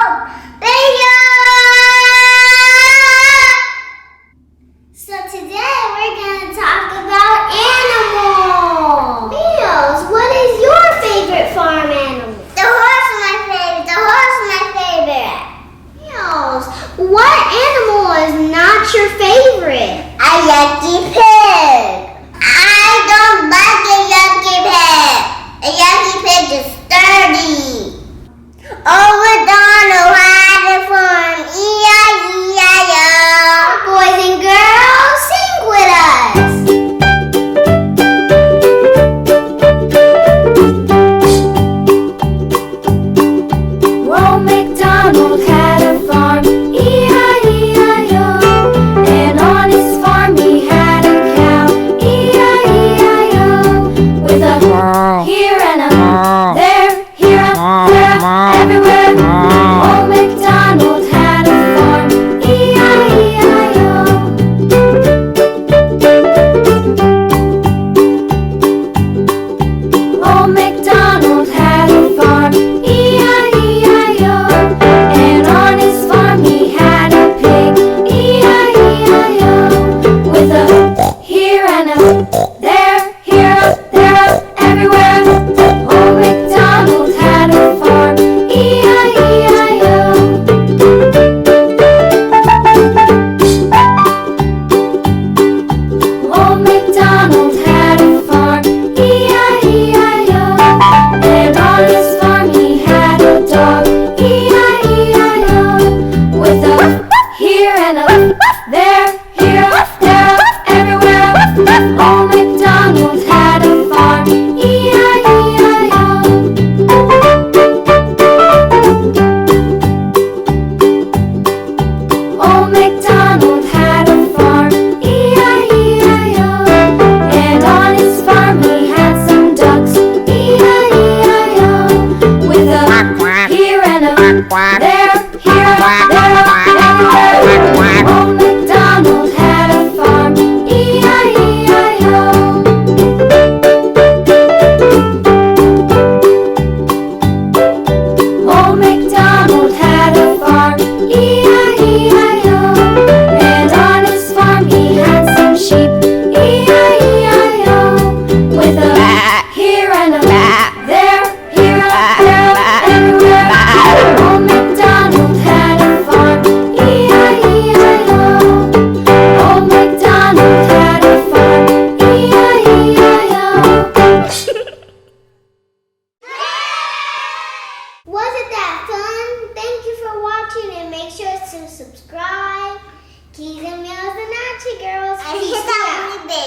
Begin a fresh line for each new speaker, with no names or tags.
Bingo! So today we're going to talk about animals. Millz, what is your favorite farm animal?
The horse is my favorite. The horse is my favorite.
Millz, what animal is not your favorite?
A yucky pig. I don't like a yucky pig. A yucky pig is sturdy. Over Donald had a farm. E-I-E-I-O.
Boys and girls, sing with us.
Old MacDonald had a farm, E-I-E-I-O. And on his farm he had a cow, E-I-E-I-O. With a here and a there, here, there, everywhere. Old MacDonald had a farm, E-I-E-I-O. Old MacDonald had a farm, E-I-E-I-O. And on his farm he had a pig, E-I-E-I-O. With a here and a there, here, there, everywhere. Old MacDonald had a farm, E-I-E-I-O. Old MacDonald had a farm, E-I-E-I-O. And on his farm he had a dog, E-I-E-I-O. With a here and a there, here, there, everywhere. Old MacDonald had a farm, E-I-E-I-O. Old MacDonald had a farm, E-I-E-I-O. And on his farm he had some ducks, E-I-E-I-O. With a here and a there, here, there, everywhere. Old MacDonald had a farm, E-I-E-I-O. Old MacDonald had a farm, E-I-E-I-O. And on his farm he had some sheep, E-I-E-I-O. With a here and a there, here, there, everywhere. Old MacDonald had a farm, E-I-E-I-O. Old MacDonald had a farm, E-I-E-I-O.
Wasn't that fun? Thank you for watching and make sure to subscribe. Qeez and Millz, the Nachi Girls.
And hit that little bit.